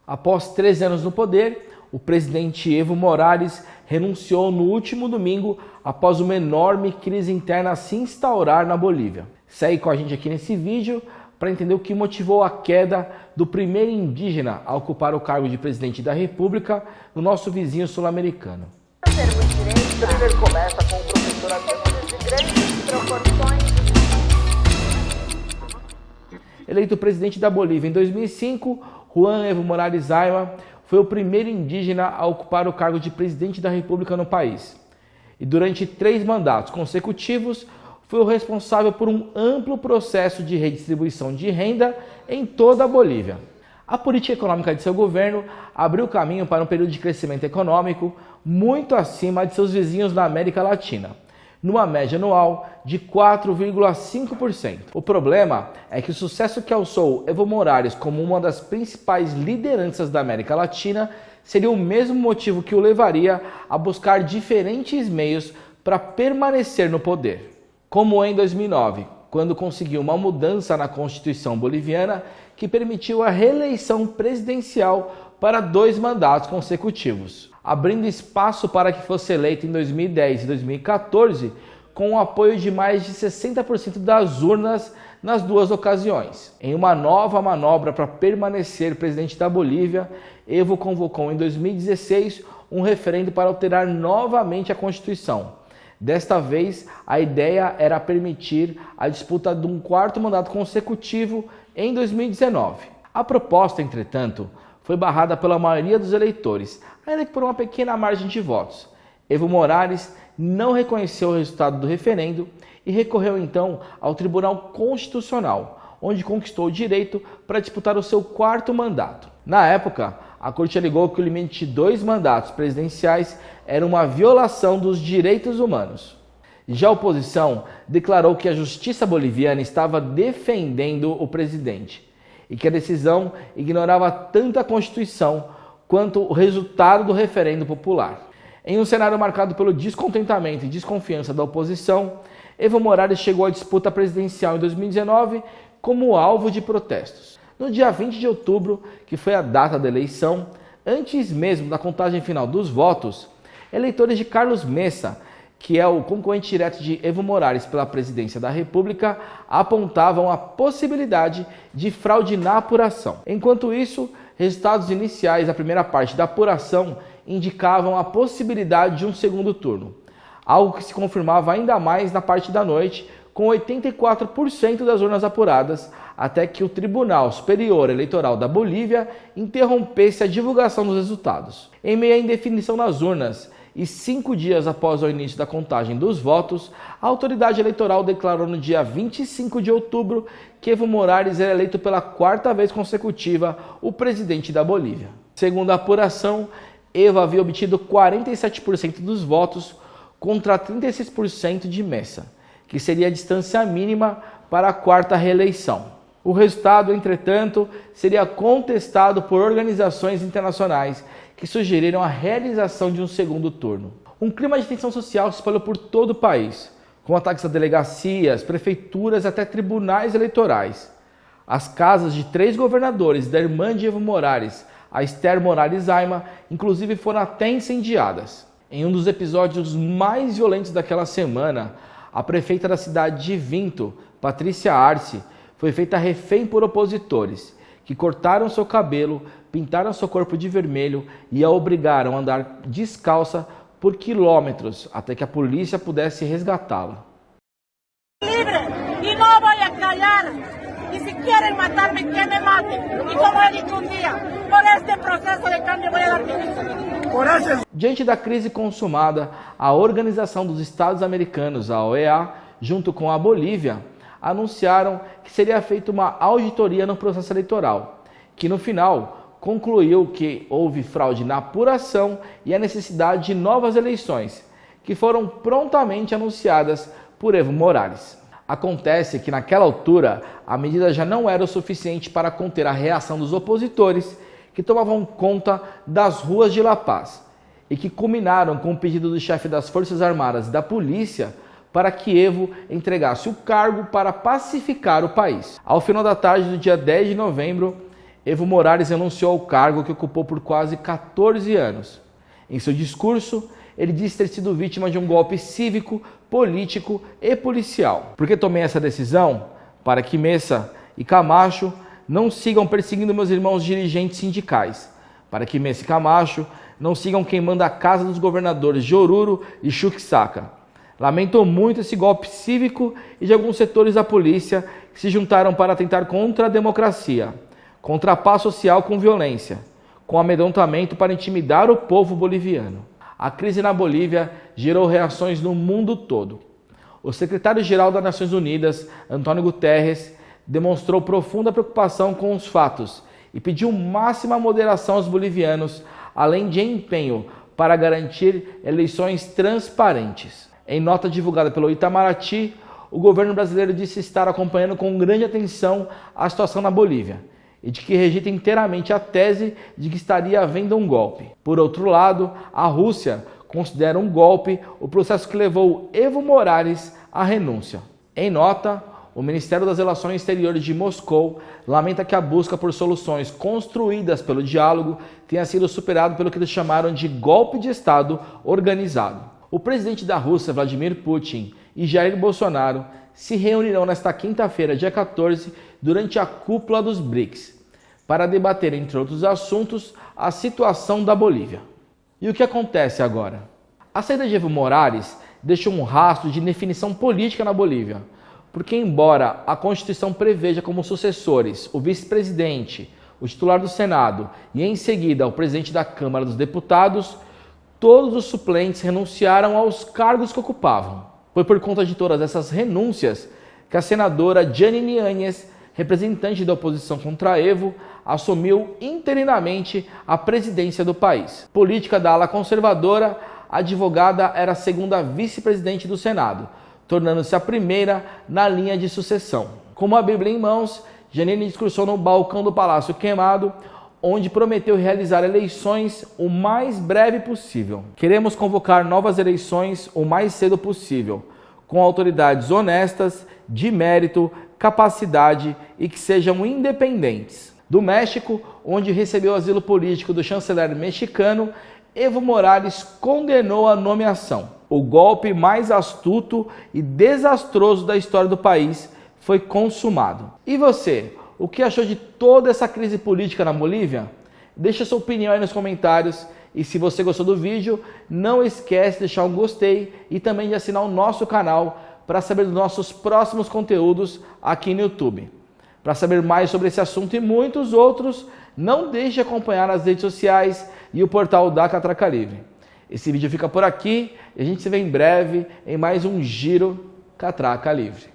Após 13 anos no poder, o presidente Evo Morales renunciou no último domingo após uma enorme crise interna se instaurar na Bolívia. Segue com a gente aqui nesse vídeo para entender o que motivou a queda do primeiro indígena a ocupar o cargo de presidente da República no nosso vizinho sul-americano. O primeiro começa com o professor Antônio de grandes proporções. Eleito presidente da Bolívia em 2005, Juan Evo Morales Ayma foi o primeiro indígena a ocupar o cargo de presidente da República no país. E durante 3 mandatos consecutivos, foi o responsável por um amplo processo de redistribuição de renda em toda a Bolívia. A política econômica de seu governo abriu caminho para um período de crescimento econômico muito acima de seus vizinhos na América Latina, numa média anual de 4,5%. O problema é que o sucesso que alçou Evo Morales como uma das principais lideranças da América Latina seria o mesmo motivo que o levaria a buscar diferentes meios para permanecer no poder. Como em 2009, quando conseguiu uma mudança na Constituição boliviana que permitiu a reeleição presidencial para 2 mandatos consecutivos, abrindo espaço para que fosse eleito em 2010 e 2014 com o apoio de mais de 60% das urnas nas 2 ocasiões. Em uma nova manobra para permanecer presidente da Bolívia, Evo convocou em 2016 um referendo para alterar novamente a Constituição. Desta vez, a ideia era permitir a disputa de um 4º mandato consecutivo em 2019. A proposta, entretanto, foi barrada pela maioria dos eleitores, ainda que por uma pequena margem de votos. Evo Morales não reconheceu o resultado do referendo e recorreu então ao Tribunal Constitucional, onde conquistou o direito para disputar o seu 4º mandato. Na época, a corte alegou que o limite de 2 mandatos presidenciais era uma violação dos direitos humanos. Já a oposição declarou que a justiça boliviana estava defendendo o presidente e que a decisão ignorava tanto a Constituição quanto o resultado do referendo popular. Em um cenário marcado pelo descontentamento e desconfiança da oposição, Evo Morales chegou à disputa presidencial em 2019 como alvo de protestos. No dia 20 de outubro, que foi a data da eleição, antes mesmo da contagem final dos votos, eleitores de Carlos Mesa, que é o concorrente direto de Evo Morales pela presidência da República, apontavam a possibilidade de fraude na apuração. Enquanto isso, resultados iniciais da primeira parte da apuração indicavam a possibilidade de um 2º turno, algo que se confirmava ainda mais na parte da noite, com 84% das urnas apuradas, até que o Tribunal Superior Eleitoral da Bolívia interrompesse a divulgação dos resultados. Em meio à indefinição nas urnas e 5 dias após o início da contagem dos votos, a autoridade eleitoral declarou no dia 25 de outubro que Evo Morales era eleito pela 4ª vez consecutiva o presidente da Bolívia. Segundo a apuração, Evo havia obtido 47% dos votos contra 36% de Mesa, que seria a distância mínima para a 4ª reeleição. O resultado, entretanto, seria contestado por organizações internacionais que sugeriram a realização de um 2º turno. Um clima de tensão social se espalhou por todo o país, com ataques a delegacias, prefeituras e até tribunais eleitorais. As casas de 3 governadores da irmã de Evo Morales, a Esther Morales Ayma, inclusive foram até incendiadas. Em um dos episódios mais violentos daquela semana, a prefeita da cidade de Vinto, Patrícia Arce, foi feita refém por opositores, que cortaram seu cabelo, pintaram seu corpo de vermelho e a obrigaram a andar descalça por quilômetros até que a polícia pudesse resgatá-la. Livre e não vou callar. E se querem matar-me, que me matem. E como eu disse um dia, por este processo de cambio vou dar. Diante da crise consumada, a Organização dos Estados Americanos, a OEA, junto com a Bolívia, anunciaram que seria feita uma auditoria no processo eleitoral, que no final concluiu que houve fraude na apuração e a necessidade de novas eleições, que foram prontamente anunciadas por Evo Morales. Acontece que naquela altura a medida já não era o suficiente para conter a reação dos opositores que tomavam conta das ruas de La Paz e que culminaram com o pedido do chefe das Forças Armadas e da polícia para que Evo entregasse o cargo para pacificar o país. Ao final da tarde do dia 10 de novembro, Evo Morales renunciou ao cargo que ocupou por quase 14 anos. Em seu discurso, ele disse ter sido vítima de um golpe cívico, político e policial. Por que tomei essa decisão? Para que Messa e Camacho não sigam perseguindo meus irmãos dirigentes sindicais. Para que Messa e Camacho não sigam queimando a casa dos governadores de Oruro e Chuquisaca. Lamento muito esse golpe cívico e de alguns setores da polícia que se juntaram para atentar contra a democracia, contra a paz social com violência, com amedrontamento para intimidar o povo boliviano. A crise na Bolívia gerou reações no mundo todo. O secretário-geral das Nações Unidas, Antônio Guterres, demonstrou profunda preocupação com os fatos e pediu máxima moderação aos bolivianos, além de empenho para garantir eleições transparentes. Em nota divulgada pelo Itamaraty, o governo brasileiro disse estar acompanhando com grande atenção a situação na Bolívia e de que rejeita inteiramente a tese de que estaria havendo um golpe. Por outro lado, a Rússia considera um golpe o processo que levou Evo Morales à renúncia. Em nota, o Ministério das Relações Exteriores de Moscou lamenta que a busca por soluções construídas pelo diálogo tenha sido superada pelo que eles chamaram de golpe de Estado organizado. O presidente da Rússia, Vladimir Putin, e Jair Bolsonaro se reunirão nesta quinta-feira, dia 14, durante a cúpula dos BRICS, para debater, entre outros assuntos, a situação da Bolívia. E o que acontece agora? A saída de Evo Morales deixa um rastro de indefinição política na Bolívia, porque embora a Constituição preveja como sucessores o vice-presidente, o titular do Senado e em seguida o presidente da Câmara dos Deputados, todos os suplentes renunciaram aos cargos que ocupavam. Foi por conta de todas essas renúncias que a senadora Jeanine Áñez, representante da oposição contra Evo, assumiu interinamente a presidência do país. Política da ala conservadora, a advogada era a segunda vice-presidente do Senado, tornando-se a primeira na linha de sucessão. Com uma Bíblia em mãos, Jeanine discursou no balcão do Palácio Queimado, onde prometeu realizar eleições o mais breve possível. Queremos convocar novas eleições o mais cedo possível, com autoridades honestas, de mérito, capacidade e que sejam independentes. Do México, onde recebeu asilo político do chanceler mexicano, Evo Morales condenou a nomeação. O golpe mais astuto e desastroso da história do país foi consumado. E você? O que achou de toda essa crise política na Bolívia? Deixa sua opinião aí nos comentários e se você gostou do vídeo, não esquece de deixar um gostei e também de assinar o nosso canal para saber dos nossos próximos conteúdos aqui no YouTube. Para saber mais sobre esse assunto e muitos outros, não deixe de acompanhar nas redes sociais e o portal da Catraca Livre. Esse vídeo fica por aqui e a gente se vê em breve em mais um Giro Catraca Livre.